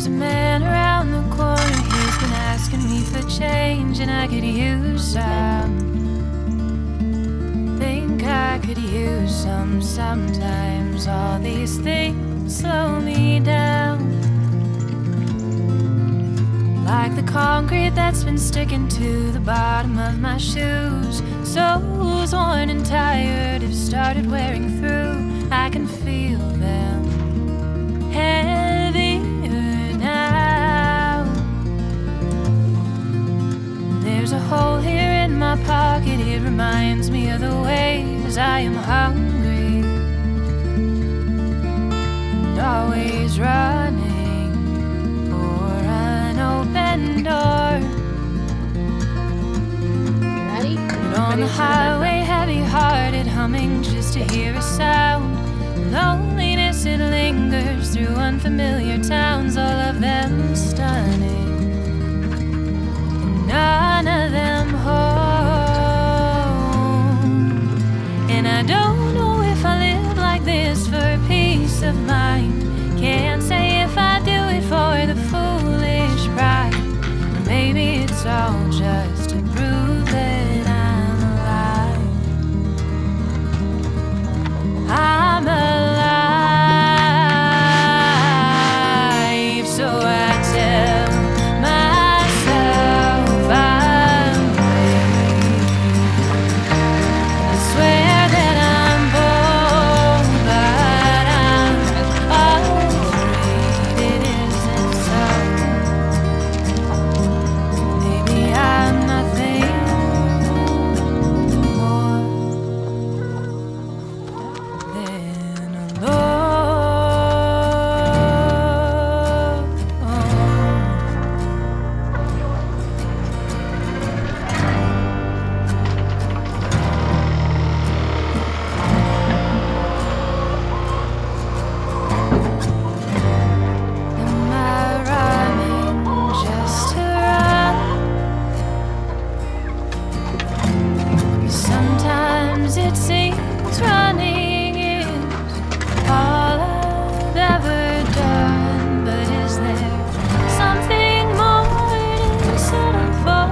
a man around the corner, he's been asking me for change, and I could use some. Think I could use some sometimes. All these things slow me down, like the concrete that's been sticking to the bottom of my shoes. Soles worn and tired have started wearing through. I can feel them heavier now. There's a hole here in my pocket, it reminds me of the ways I am hungry and always running for an open door. Ready? But on the highway, heavy-hearted, humming just to hear a sound. Loneliness, it lingers through unfamiliar towns, all of them stunning, and none of them home. And I don't know if I live like this for peace of mind. Can't say if I do it for the foolish pride. Or maybe it's all just to prove that I'm alive. I'm alive, so I tell myself I'm brave. I swear that I'm bold, but I'm afraid it isn't so. Maybe I'm nothing more than alone. Am I rhyming just to run? Sometimes it seems running is all I've ever done. But is there something more to settle for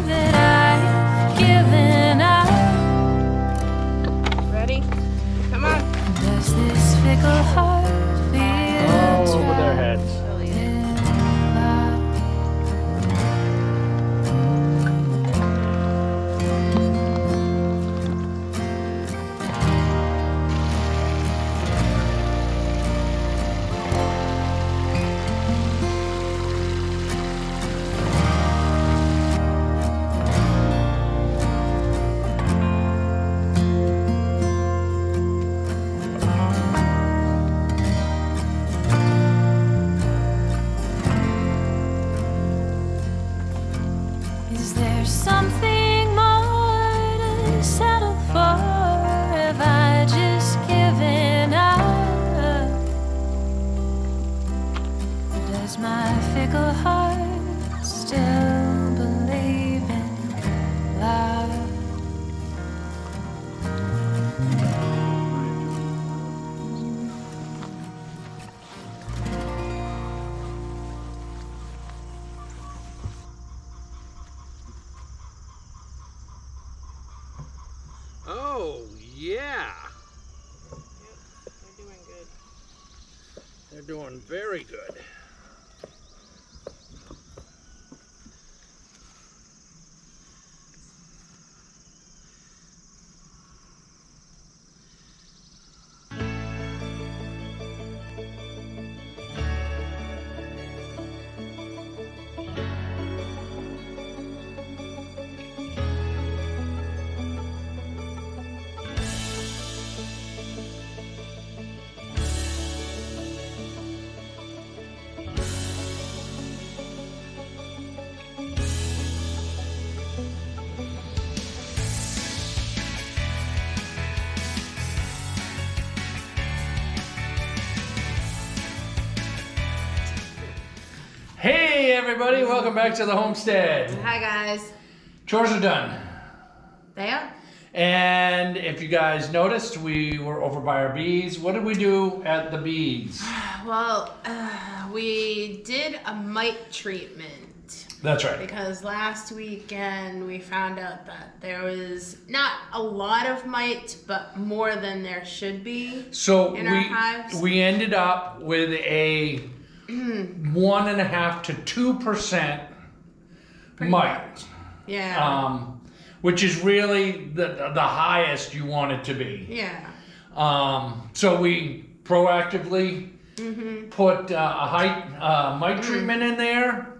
that I've given up? Ready? Come on. Does this fickle heart feel All over their trapped heads. in love? Is there something more to settle for? Have I just given up? Does my fickle heart still believe in love? Oh, yeah. They're doing good. They're doing very good. Hey everybody, welcome back to the Homestead. Hi guys. Chores are done. They are? And if you guys noticed, we were over by our bees. What did we do at the bees? Well, we did a mite treatment. That's right. Because last weekend we found out that there was not a lot of mite, but more than there should be in our hives. We ended up with a 1.5 to 2% mite. Yeah. Which is really the highest you want it to be. Yeah. So we proactively put a mite treatment in there.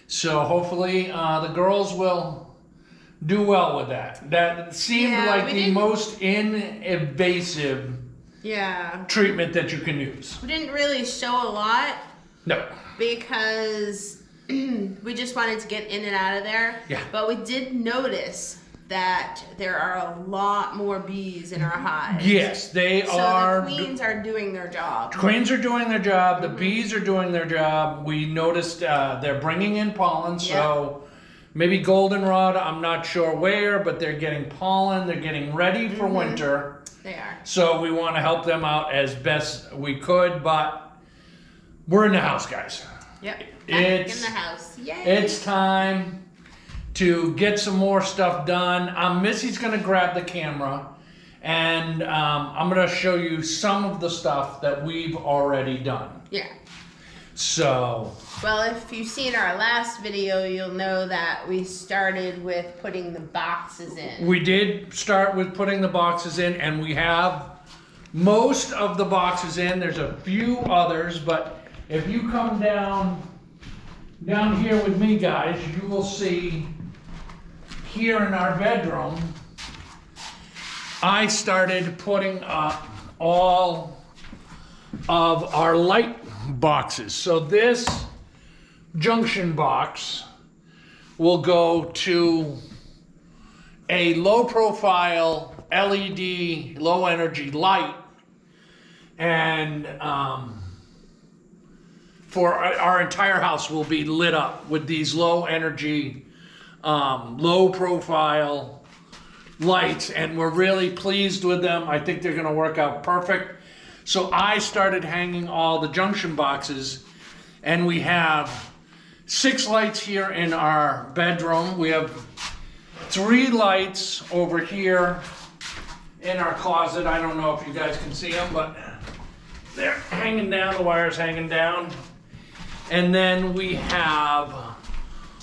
So hopefully the girls will do well with that. That seemed like the most invasive treatment that you can use. We didn't really show a lot. No. Because we just wanted to get in and out of there. Yeah. But we did notice that there are a lot more bees in our hives. Yes, they are. So the queens are doing their job. Queens are doing their job. The bees are doing their job. We noticed they're bringing in pollen. So maybe goldenrod, I'm not sure where, but they're getting pollen. They're getting ready for winter. They are. So we want to help them out as best we could, but we're in the house, guys. Yep. Back in the house. Yay. It's time to get some more stuff done. Missy's gonna grab the camera and I'm gonna show you some of the stuff that we've already done. Yeah. So. Well, if you've seen our last video, you'll know that we started with putting the boxes in. We did start with putting the boxes in, and we have most of the boxes in. There's a few others, but if you come down here with me, guys, you will see here in our bedroom, I started putting up all of our light boxes. So this junction box will go to a low profile LED, low energy light, and for our entire house will be lit up with these low energy, low profile lights, and we're really pleased with them. I think they're gonna work out perfect. So I started hanging all the junction boxes, and we have 6 lights here in our bedroom. We have 3 lights over here in our closet. I don't know if you guys can see them, but they're hanging down, the wire's hanging down. And then we have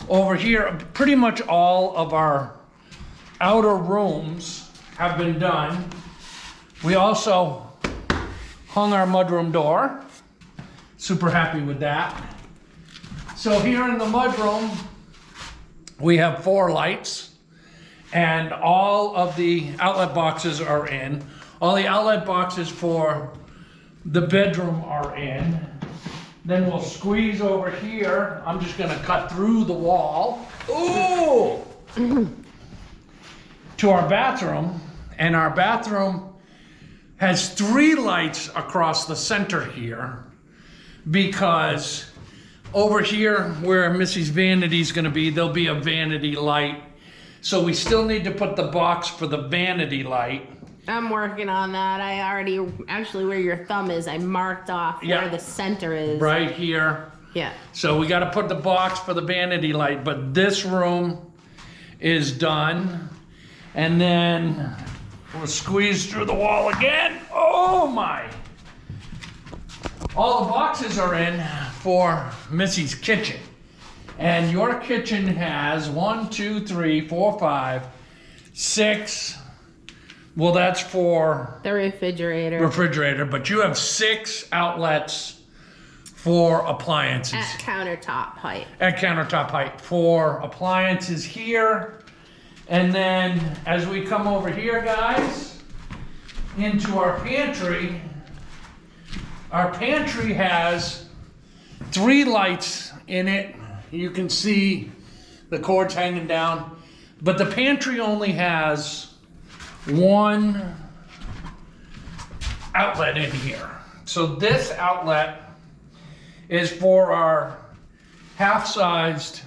over here, pretty much all of our outer rooms have been done. We also hung our mudroom door. Super happy with that. So here in the mudroom, we have 4 lights, and all of the outlet boxes are in. All the outlet boxes for the bedroom are in. Then we'll squeeze over here. I'm just gonna cut through the wall. Ooh! To our bathroom, and our bathroom has 3 lights across the center here, because over here where Missy's vanity is gonna be, there'll be a vanity light. So we still need to put the box for the vanity light. I'm working on that. I already, actually where your thumb is, I marked off where the center is. Right here. Yeah. So we gotta put the box for the vanity light, but this room is done. And then we'll squeeze through the wall again. Oh my. All the boxes are in for Missy's kitchen. And your kitchen has 1, 2, 3, 4, 5, 6. Well, that's for the refrigerator, but you have 6 outlets for appliances. At countertop height. At countertop height for appliances here. And then as we come over here, guys, into our pantry has 3 lights in it. You can see the cords hanging down, but the pantry only has 1 outlet in here. So this outlet is for our half-sized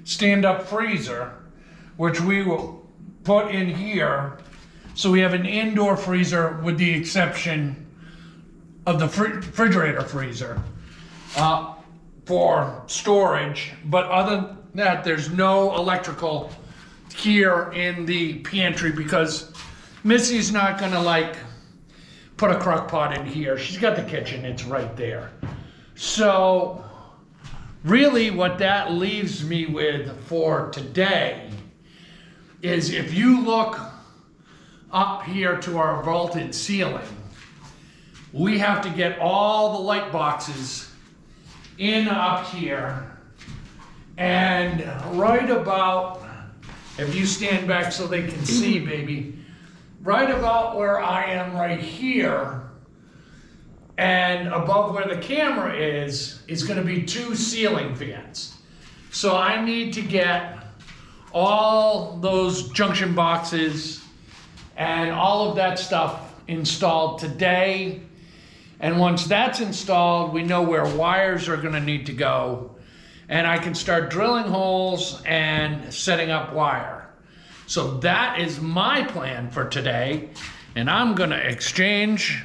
stand-up freezer, which we will put in here. So we have an indoor freezer with the exception of the refrigerator freezer for storage. But other than that, there's no electrical here in the pantry because Missy's not gonna like put a crock pot in here. She's got the kitchen, it's right there. So really what that leaves me with for today is if you look up here to our vaulted ceiling, we have to get all the light boxes in up here, and right about, if you stand back so they can see, baby, right about where I am right here and above where the camera is gonna be 2 ceiling fans. So I need to get all those junction boxes and all of that stuff installed today. And once that's installed, we know where wires are gonna need to go, and I can start drilling holes and setting up wire. So that is my plan for today. And I'm gonna exchange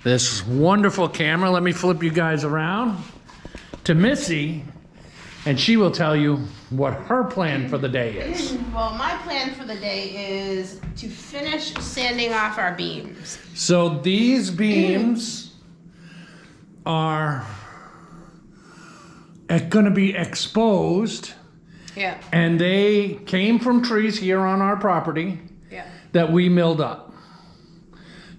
this wonderful camera, let me flip you guys around, to Missy, and she will tell you what her plan for the day is. Well, my plan for the day is to finish sanding off our beams. So these beams are going to be exposed. Yeah. And they came from trees here on our property that we milled up.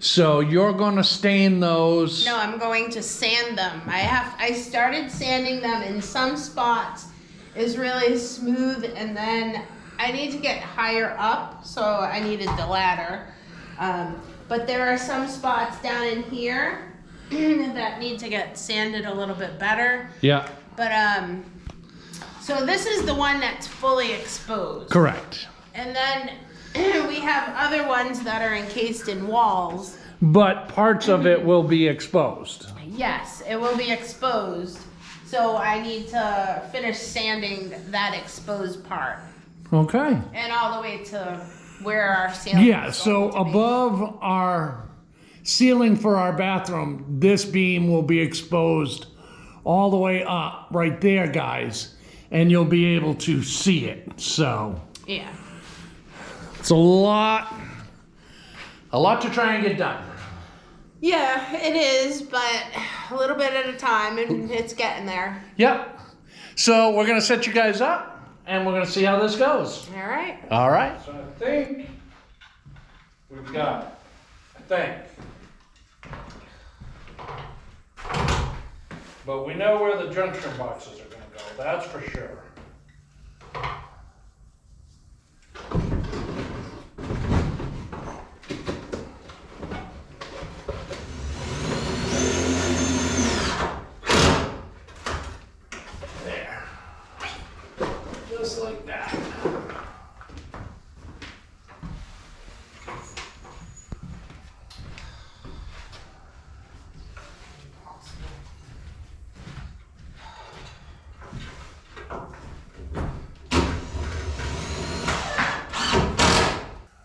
So you're going to stain those. No, I'm going to sand them. I started sanding them in some spots. Is really smooth, and then I need to get higher up, so I needed the ladder. But there are some spots down in here that need to get sanded a little bit better. Yeah. But so this is the one that's fully exposed. Correct. And then we have other ones that are encased in walls. But parts of it will be exposed. Yes, it will be exposed. So I need to finish sanding that exposed part. Okay. And all the way to where our ceiling Yeah, is so going to be. above our ceiling for our bathroom, this beam will be exposed all the way up right there, guys. And you'll be able to see it. So Yeah. it's a lot to try and get done. Yeah, it is, but a little bit at a time, and it's getting there. Yep. So we're going to set you guys up, and we're going to see how this goes. All right. All right. So I think we've got it. But we know where the junction boxes are going to go. That's for sure. Just like that.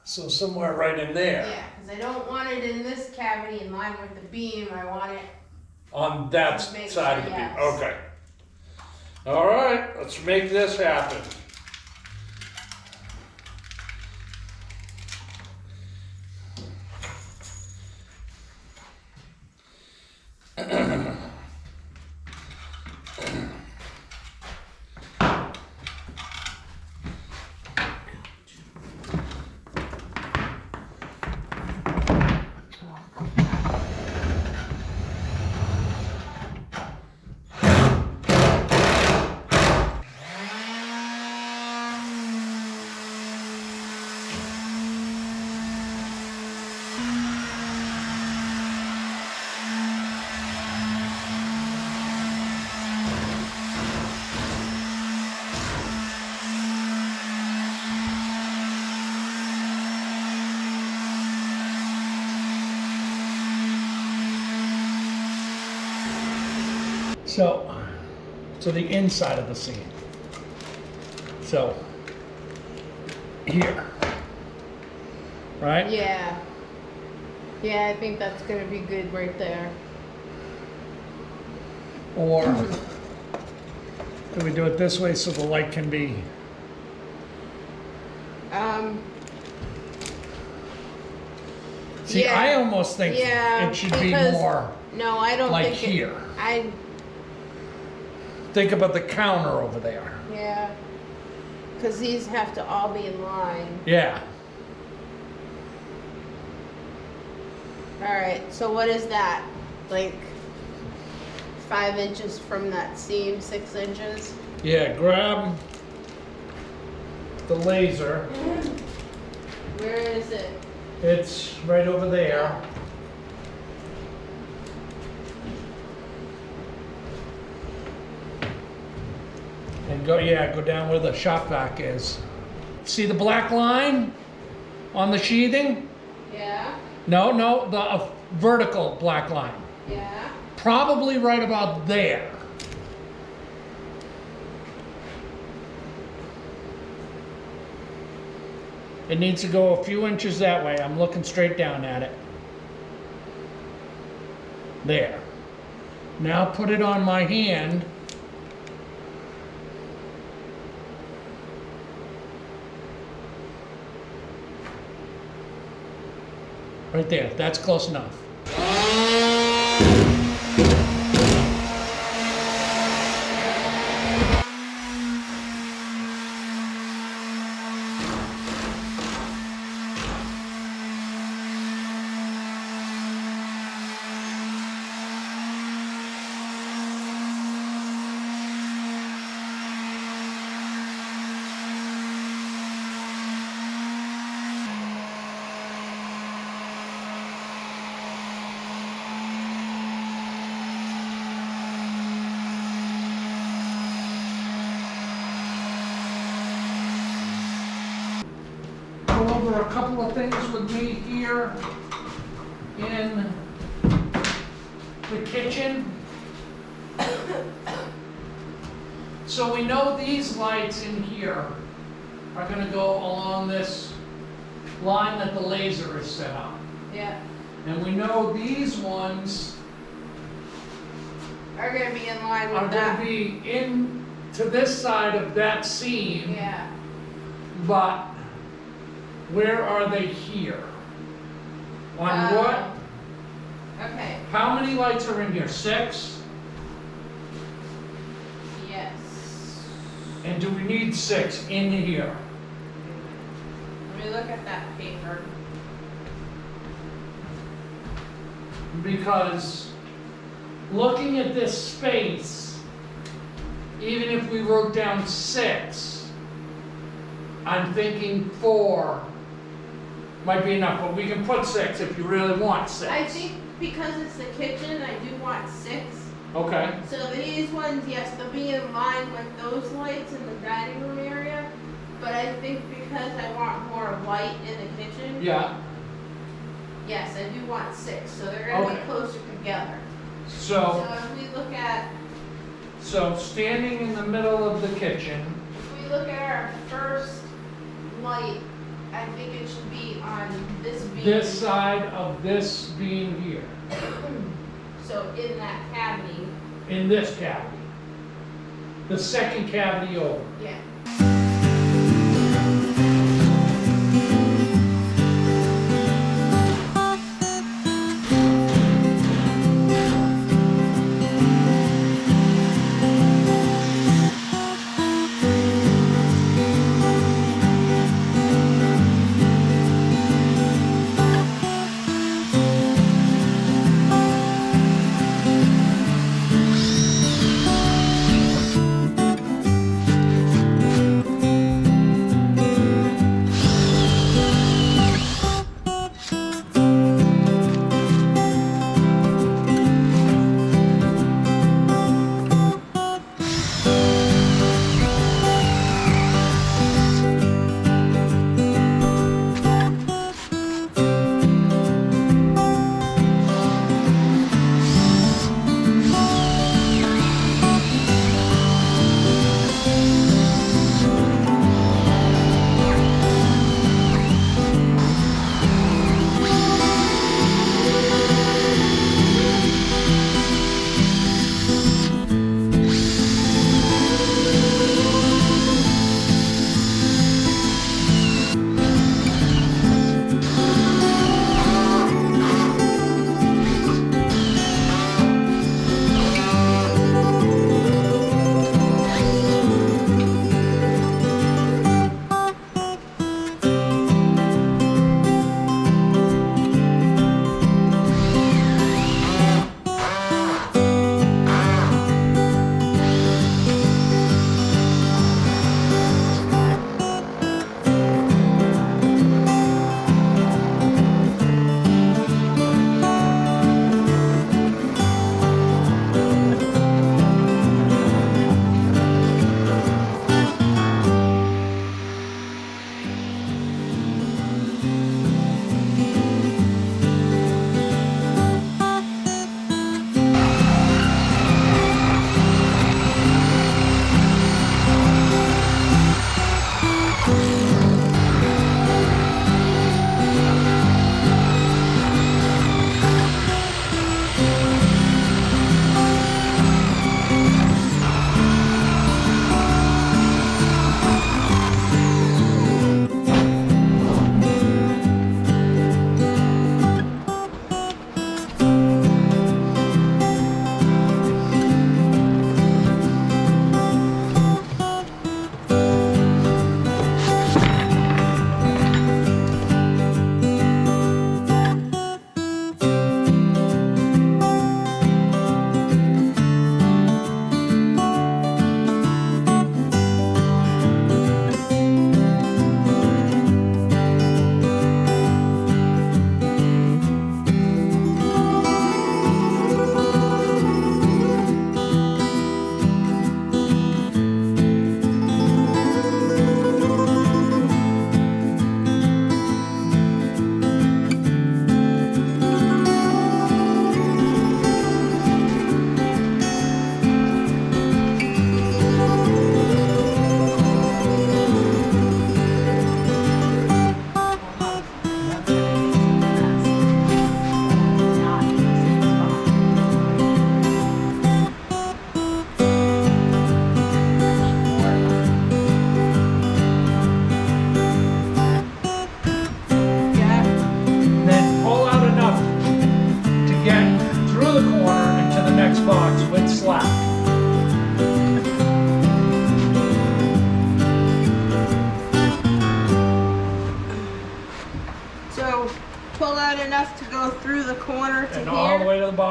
So somewhere right in there. Yeah, because I don't want it in this cavity in line with the beam. I want it On that Make side of sure, the beam. yes. Okay. All right, let's make this happen. So the inside of the seam. So here, right? Yeah. Yeah, I think that's gonna be good right there. Or do we do it this way so the light can be, see, Yeah. I almost think Yeah, it should be because- more No, I don't like think here. I Think about the counter over there. yeah, because these have to all be in line. Yeah. All right, so what is that? Like 5 inches from that seam, 6 inches? Yeah, grab the laser. Where is it? It's right over there. And go, yeah, go down where the shop vac is. See the black line on the sheathing? Yeah, No, no, the vertical black line. yeah. Probably right about there. It needs to go a few inches that way. I'm looking straight down at it. There. Now put it on my hand. Right there, that's close enough. Go over a couple of things with me here in the kitchen. So we know these lights in here are going to go along this line that the laser is set up. Yeah. And we know these ones Are gonna be in line are with going that. to be in to this side of that seam, Yeah. but where are they here? On what? Okay. How many lights are in here? 6? Yes. And do we need 6 in here? Let me look at that paper. Because looking at this space, even if we wrote down 6, I'm thinking 4 might be enough, but we can put 6 if you really want 6. I think because it's the kitchen, I do want 6. Okay, So these ones, yes, they'll be in line with those lights in the dining room area. But I think because I want more light in the kitchen, yeah, yes, I do want 6. So they're gonna Okay. be closer together. so, So if we look at standing in the middle of the kitchen, our first light, I think it should be on this beam. this side of this beam here, So in that cavity. in this cavity. The second cavity over. Yeah.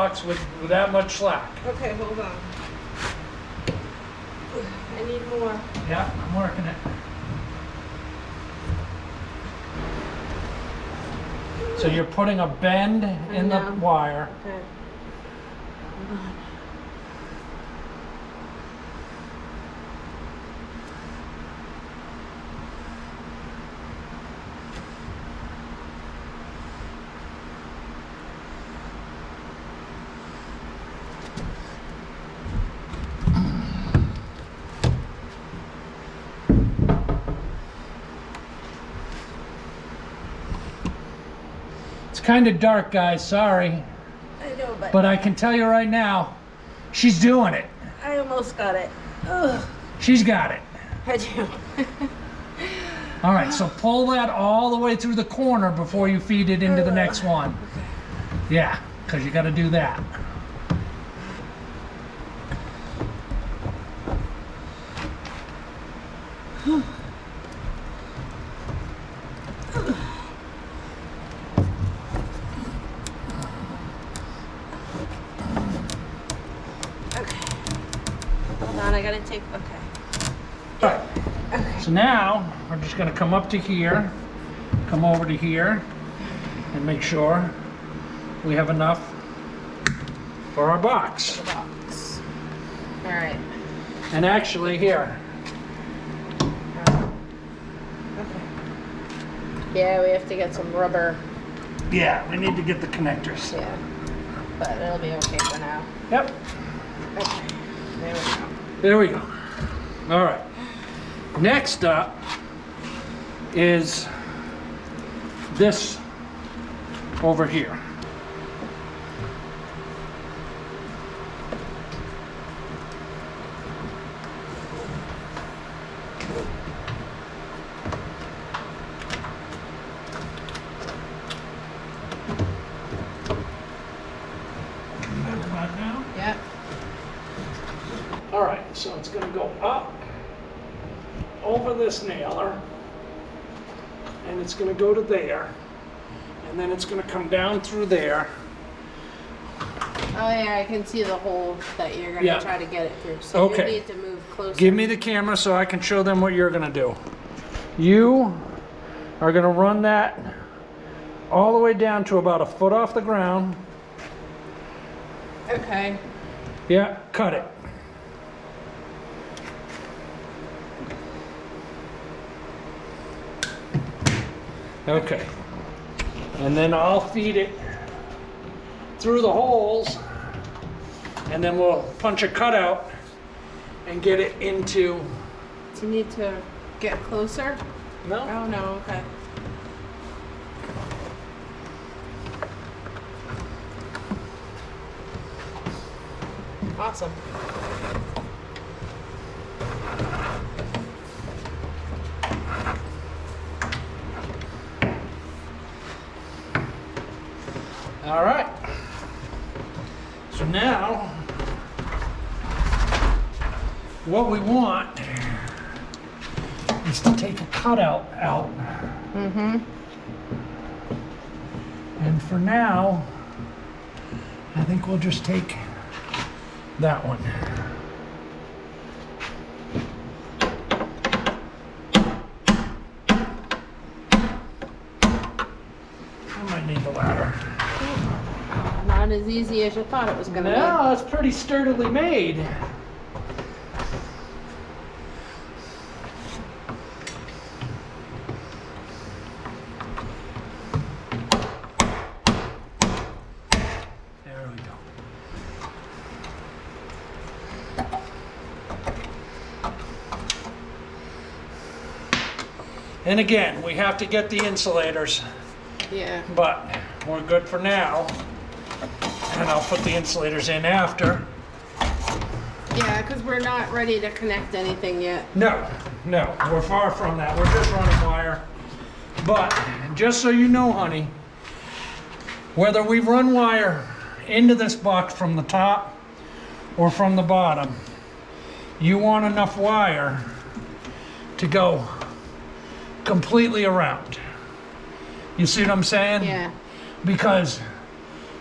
box with that much slack. Okay, hold on. I need more. Yeah, I'm working it. So you're putting a bend in the wire. Okay. Hold on. It's kind of dark, guys, sorry. I know, But I can tell you right now, she's doing it. I almost got it. Ugh. She's got it. I do. All right, so pull that all the way through the corner before you feed it into the next one. Yeah, because you got to do that. I gotta take, okay. All right, so now we're just gonna come up to here, come over to here, and make sure we have enough for our box. The box. All right. And actually here, Okay. Yeah, we have to get some rubber. yeah, we need to get the connectors. Yeah. But it'll be okay for now. Yep, Okay. There we go. there we go. All right, next up is this over here. Now? Yep. All right, so it's gonna go up over this nailer, and it's gonna go to there, and then it's gonna come down through there. Oh yeah, I can see the hole that you're gonna Yeah. try to get it through. So Okay. you need to move closer. Give me the camera so I can show them what you're gonna do. You are gonna run that all the way down to about a foot off the ground. Okay. Yeah, cut it. Okay. And then I'll feed it through the holes, and then we'll punch a cutout and get it into... Do you need to get closer? No? Oh no, okay. Awesome. All right. So now, what we want is to take a cutout out. Mm-hmm. And for now, I think we'll just take that one. I might need the ladder. Not as easy as you thought it was gonna No, it's pretty sturdily made. There we go. And again, we have to get the insulators, be. Yeah. but we're good for now. And I'll put the insulators in after. Yeah, because we're not ready to connect anything yet. No, we're far from that. We're just running wire. But just so you know, honey, whether we run wire into this box from the top or from the bottom, you want enough wire to go completely around. You see what I'm saying? Yeah. Because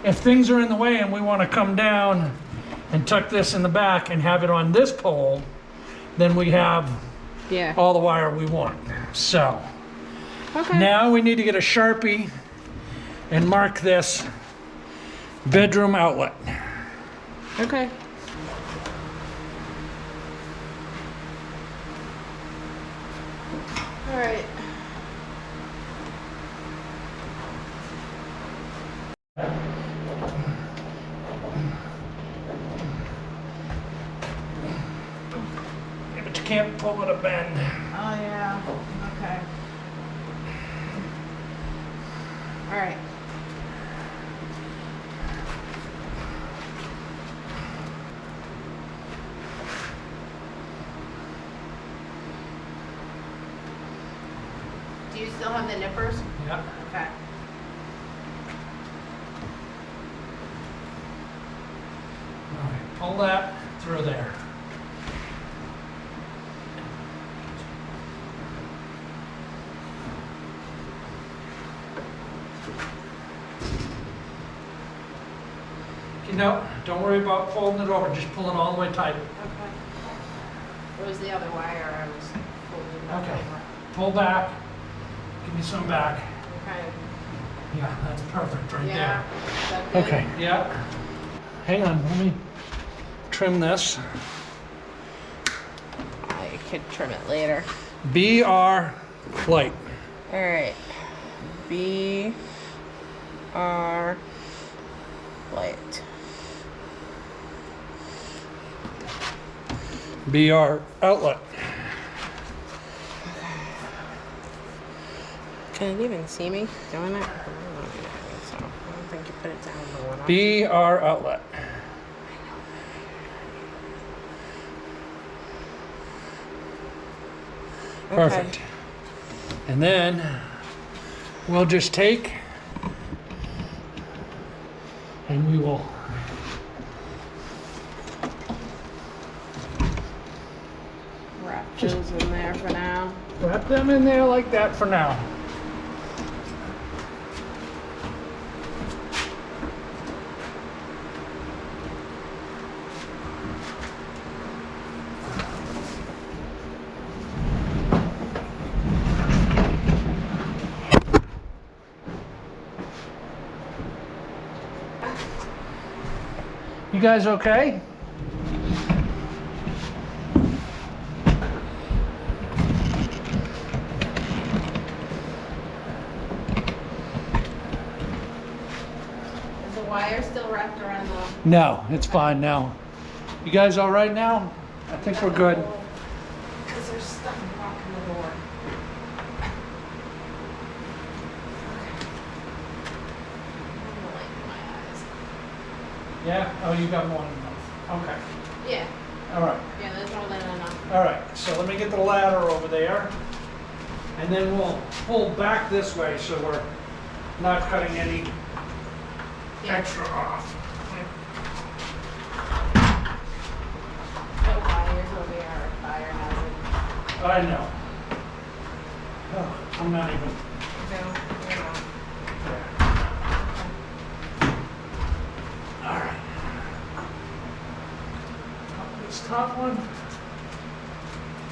if things are in the way and we want to come down and tuck this in the back and have it on this pole, then we have Yeah. all the wire we want. So Okay. now we need to get a Sharpie and mark this bedroom outlet. Okay. All right. Yeah, but you can't pull it a bend. Oh yeah. Okay. All right. Do you still have the nippers? Yeah. Okay. All right, pull that through there. No, don't worry about folding it over, just pull it all the way tight. Okay. What was the other wire I was holding up Okay. over? Pull back, give me some back. Okay. Yeah, that's perfect right Yeah. Is that there. good? Okay, yeah. Hang on, let me trim this. I could trim it later. BR light. All right. BR light. BR outlet. Can it even see me doing it? I don't think so. I don't think you put it down low enough. BR outlet. Perfect. And then we'll just take and we will Wrap those in there for now. wrap them in there like that for now. You guys okay? Is the wire still wrapped around the... No, it's fine now. You guys all right now? I think we're good. Because there's stuff blocking the door. I'm gonna light my eyes. Yeah? Oh, you got more than enough. Okay. Yeah. All right. Yeah, there's more than enough. All right. So let me get the ladder over there. And then we'll pull back this way so we're not cutting any extra off. The wires over here are a fire hazard. I know. Oh, I'm not even. No, you're not. All right. This top one.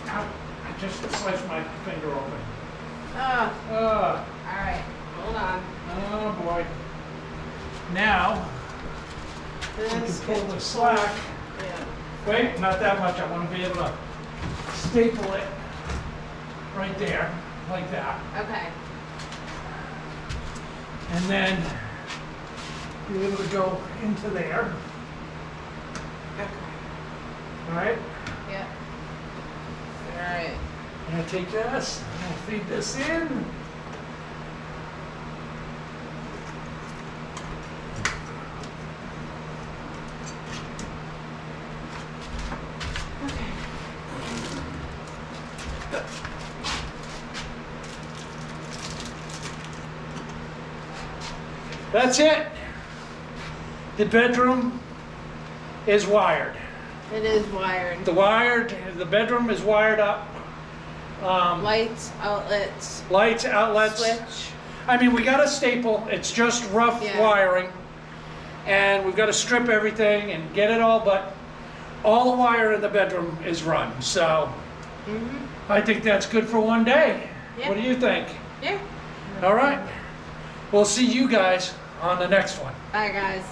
Ow, I just sliced my finger open. Oh, Oh, alright. Hold on. oh boy. Now, we can This pull the slack. yeah. Wait, not that much. I want to be able to staple it right there, like that. Okay. And then be able to go into there. Okay. All right? Yeah. Alright. And I take this, and I feed this in. Okay. That's it. The bedroom is wired. It is wired. The bedroom is wired up. Lights, outlets, Lights, outlets. switch. I mean, we got a staple. It's just rough Yeah. wiring. and we've got to strip everything and get it all, but all the wire in the bedroom is run. So I think that's good for one day. Yeah. What do you think? Yeah. All right. We'll see you guys on the next one. Bye, guys.